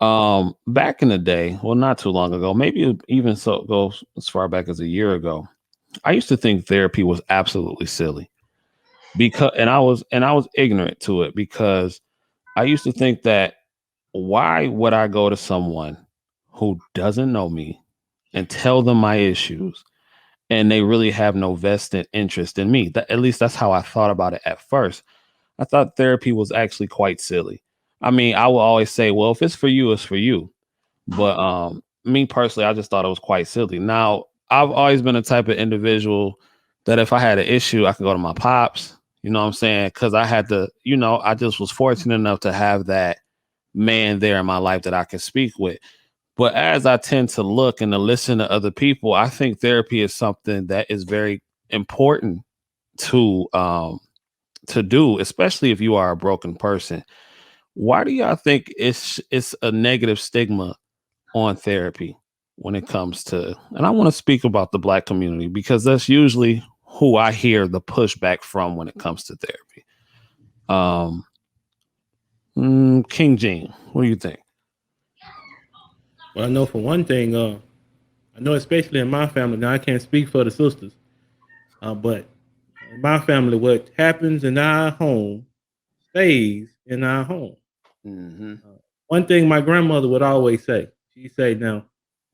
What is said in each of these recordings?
Back in the day, well, not too long ago, maybe even so go as far back as a year ago, I used to think therapy was absolutely silly because and I was ignorant to it because I used to think that why would I go to someone who doesn't know me and tell them my issues and they really have no vested interest in me? That, at least that's how I thought about it at first. I thought therapy was actually quite silly. I mean, I will always say, well, if it's for you, it's for you. But me personally, I just thought it was quite silly. Now, I've always been a type of individual that if I had an issue, I could go to my pops. You know what I'm saying? Because I had to, I just was fortunate enough to have that man there in my life that I could speak with. But as I tend to look and to listen to other people, I think therapy is something that is very important to to do, especially if you are a broken person. Why do y'all think it's a negative stigma on therapy when it comes to, and I want to speak about the black community because that's usually who I hear the pushback from when it comes to therapy. Um, King Gene, what do you think? Well, I know for one thing, I know especially in my family. Now I can't speak for the sisters, but in my family, what happens in our home stays in our home. Hmm. One thing my grandmother would always say, she'd say, "Now,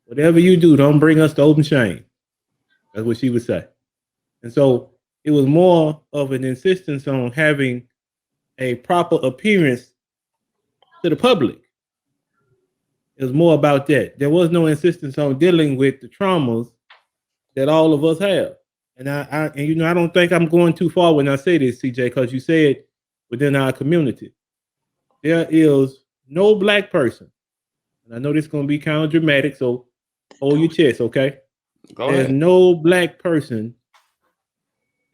whatever you do, don't bring us to open shame." That's what she would say. And so it was more of an insistence on having a proper appearance to the public. It was more about that. There was no insistence on dealing with the traumas that all of us have. And I don't think I'm going too far when I say this, CJ, because you said within our community, there is no black person, and I know this is going to be kind of dramatic, so hold your chest, okay? Go There's ahead. no black person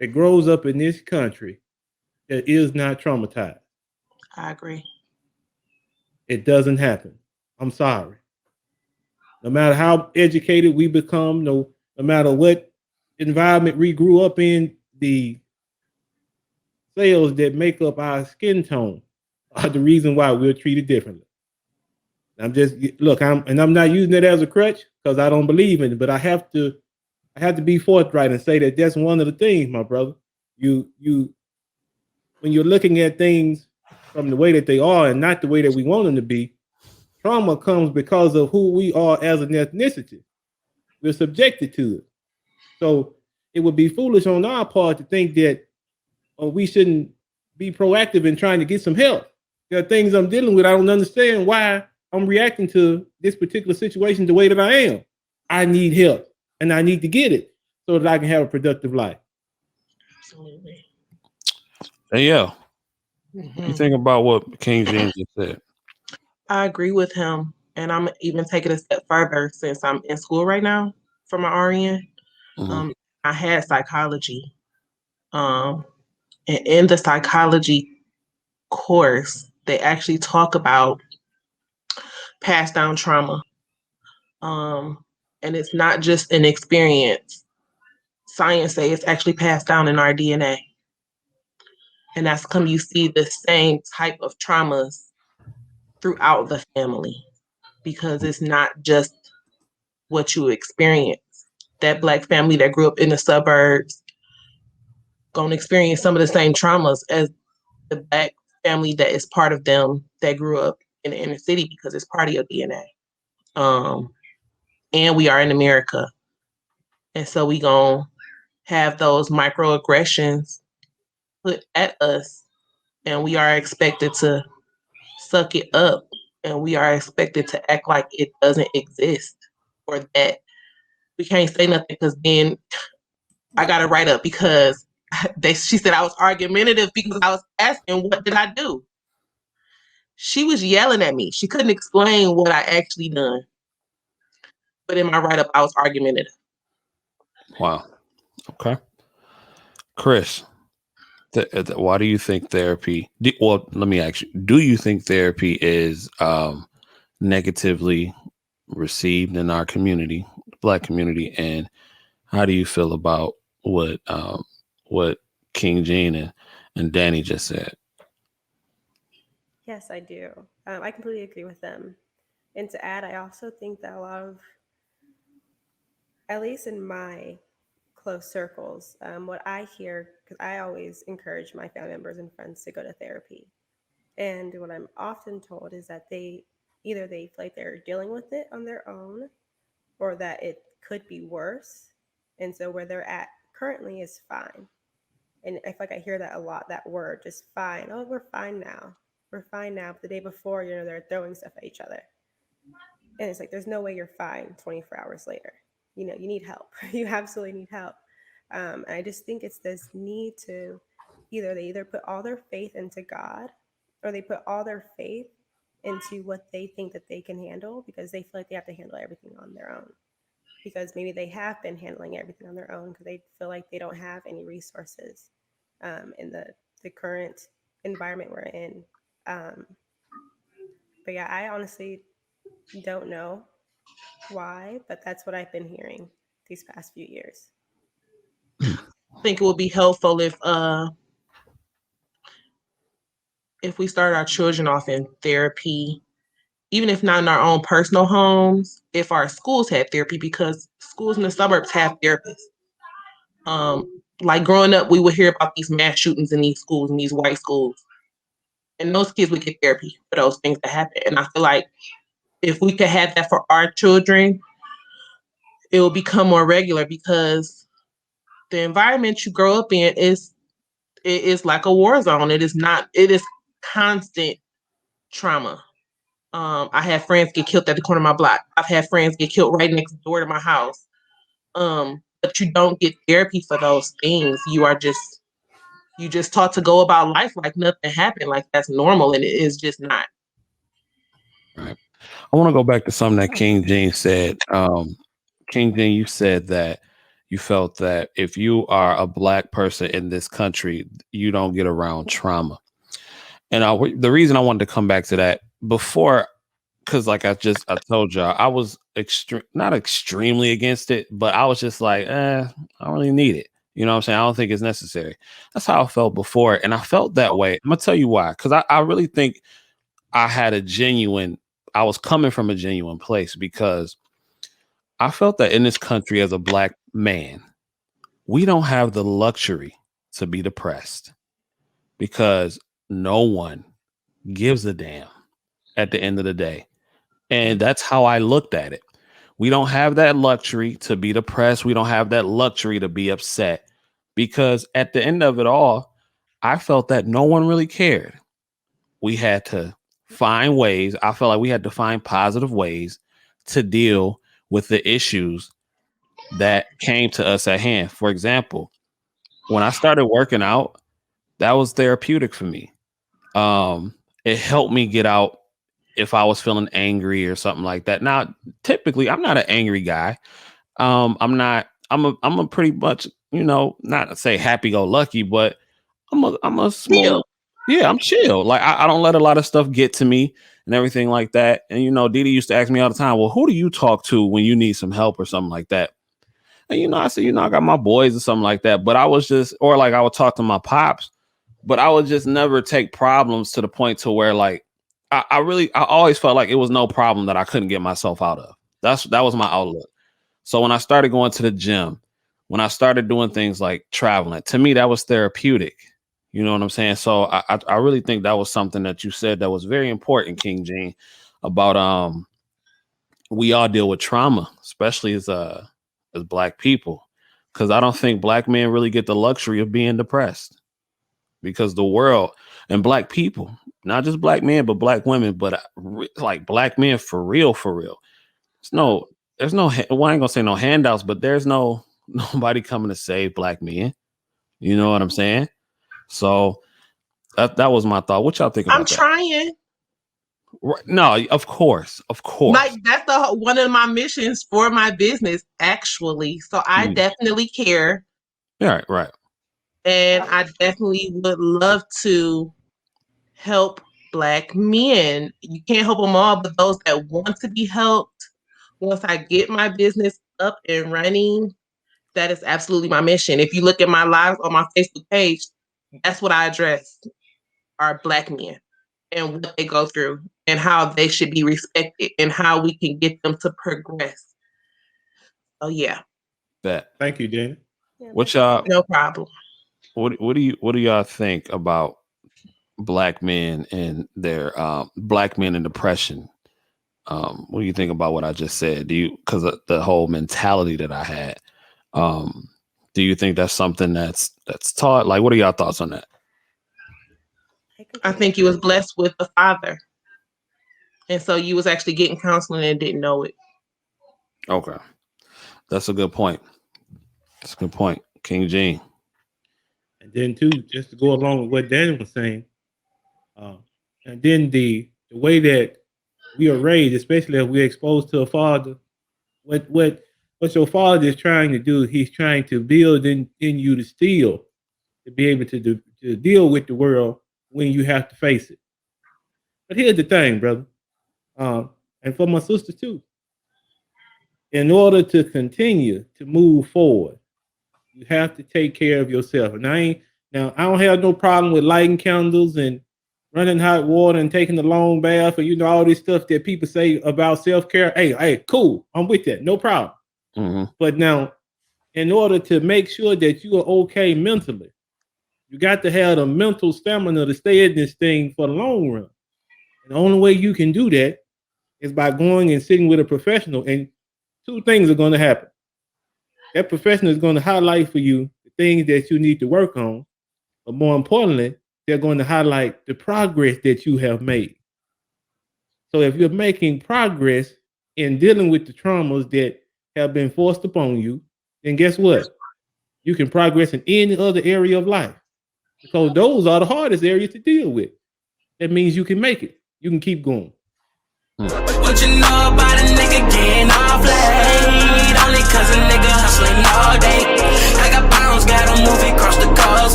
that grows up in this country that is not traumatized. I agree. It doesn't happen. I'm sorry. No matter how educated we become, no matter what environment we grew up in, the cells that make up our skin tone are the reason why we're treated differently. I'm just I'm not using it as a crutch because I don't believe in it, but I have to be forthright and say that that's one of the things, my brother. You when you're looking at things from the way that they are and not the way that we want them to be, trauma comes because of who we are as an ethnicity. We're subjected to it. So it would be foolish on our part to think that we shouldn't be proactive in trying to get some help. There are things I'm dealing with. I don't understand why I'm reacting to this particular situation the way that I am. I need help and I need to get it so that I can have a productive life. Absolutely. Hey, yeah, what you Hmm. think about what King James just said? I agree with him. And I'm even taking a step further since I'm in school right now for my RN. Hmm. Um, I had psychology. Um, and in the psychology course, they actually talk about passed down trauma. Um, and it's not just an experience. Science say it's actually passed down in our DNA. And that's come you see the same type of traumas throughout the family because it's not just what you experience. That black family that grew up in the suburbs gonna experience some of the same traumas as the black family that is part of them that grew up in the inner city because it's part of your DNA. And we are in America, and so we gonna have those microaggressions put at us, and we are expected to suck it up, and we are expected to act like it doesn't exist or that we can't say nothing because then I got to write up because she said I was argumentative because I was asking what did I do. She was yelling at me. She couldn't explain what I actually done, but in my write up I was argumentative. Wow. Okay. Chris, why do you think therapy? Well, let me ask you: do you think therapy is negatively received in our community, the Black community, and how do you feel about what King Gene and Danny just said? Yes, I do. I completely agree with them. And to add, I also think that a lot of, at least in my close circles, what I hear, because I always encourage my family members and friends to go to therapy. And what I'm often told is that they either they feel like they're dealing with it on their own or that it could be worse. And so where they're at currently is fine. And I feel like I hear that a lot, that word, just fine. Oh, we're fine now. We're fine now. But the day before, they're throwing stuff at each other. And it's like, there's no way you're fine 24 hours later. You need help. You absolutely need help. And I just think it's this need to they either put all their faith into God or they put all their faith into what they think that they can handle because they feel like they have to handle everything on their own. Because maybe they have been handling everything on their own because they feel like they don't have any resources in the current environment we're in. Um, but yeah, I honestly don't know why, but that's what I've been hearing these past few years. I think it would be helpful if we start our children off in therapy, even if not in our own personal homes, if our schools had therapy, because schools in the suburbs have therapists. Like growing up, we would hear about these mass shootings in these schools, in these white schools, and those kids would get therapy for those things that happen. And I feel like if we could have that for our children, it will become more regular because the environment you grow up in is like a war zone. It is not. It is constant trauma. I had friends get killed at the corner of my block. I've had friends get killed right next door to my house. But you don't get therapy for those things. You just taught to go about life like nothing happened, like that's normal, and it is just not. Right. I want to go back to something that King James said. King James, you said that you felt that if you are a black person in this country, you don't get around trauma. And the reason I wanted to come back to that before, because like I told y'all, I was not extremely against it, but I was just like, I don't really need it. You know what I'm saying? I don't think it's necessary. That's how I felt before. And I felt that way. I'm gonna tell you why. Because I really think I had I was coming from a genuine place because I felt that in this country as a black man, we don't have the luxury to be depressed because no one gives a damn at the end of the day. And that's how I looked at it. We don't have that luxury to be depressed. We don't have that luxury to be upset because at the end of it all, I felt that no one really cared. We had to find ways. I felt like we had to find positive ways to deal with the issues that came to us at hand. For example, when I started working out, that was therapeutic for me. It helped me get out if I was feeling angry or something like that. Now, typically, I'm not an angry guy. I'm not. I'm a pretty much, not to say happy go lucky, but I'm a smooth. Still, Yeah, I'm chill. Like I don't let a lot of stuff get to me and everything like that. And Didi used to ask me all the time, well, who do you talk to when you need some help or something like that? And I said, I got my boys or something like that. But I was just, or like I would talk to my pops, but I would just never take problems to the point to where like I always felt like it was no problem that I couldn't get myself out of. That was my outlook. So when I started going to the gym, when I started doing things like traveling, to me that was therapeutic. You know what I'm saying? So I really think that was something that you said that was very important, King Gene, about we all deal with trauma, especially as black people, because I don't think black men really get the luxury of being depressed because the world and black people, not just black men, but black women, but like black men for real, for real. There's no, well, I ain't gonna say no handouts, but there's nobody coming to save black men. You know what I'm saying? So that was my thought. What y'all think I'm about that? trying. Right. No, of Like course. that's one of my missions for my business, actually. So I Mm. definitely care, Yeah, right. and I definitely would love to help Black men. You can't help them all, but those that want to be helped, once I get my business up and running, that is absolutely my mission. If you look at my lives on my Facebook page, that's what I address are Black men. and what they go through and how they should be respected and how we can get them to progress. Oh yeah, That. Thank you, Danny. Yeah, What that's y'all no problem. what do y'all think about black men and their black men and depression? What do you think about what I just said? Do you, because of the whole mentality that I had, um, do you think that's something that's taught? Like, what are y'all thoughts on that? I think you was blessed with a father, and so you was actually getting counseling and didn't know it. Okay, that's a good point. That's a good point, King Gene. And then too, just to go along with what Danny was saying, uh, and then the way that we are raised, especially if we're exposed to a father, what what what your father is trying to do, he's trying to build in you the steel to be able to deal with the world when you have to face it. But here's the thing, brother, and for my sister too. In order to continue to move forward, you have to take care of yourself. And I don't have no problem with lighting candles and running hot water and taking a long bath and all this stuff that people say about self-care. Hey, cool. I'm with that. No problem. Mm-hmm. But now, in order to make sure that you are okay mentally, you got to have the mental stamina to stay in this thing for the long run. And the only way you can do that is by going and sitting with a professional. And two things are going to happen. That professional is going to highlight for you the things that you need to work on. But more importantly, they're going to highlight the progress that you have made. So if you're making progress in dealing with the traumas that have been forced upon you, then guess what? You can progress in any other area of life because those are the hardest areas to deal with. That means you can make it. You can keep going. What you know about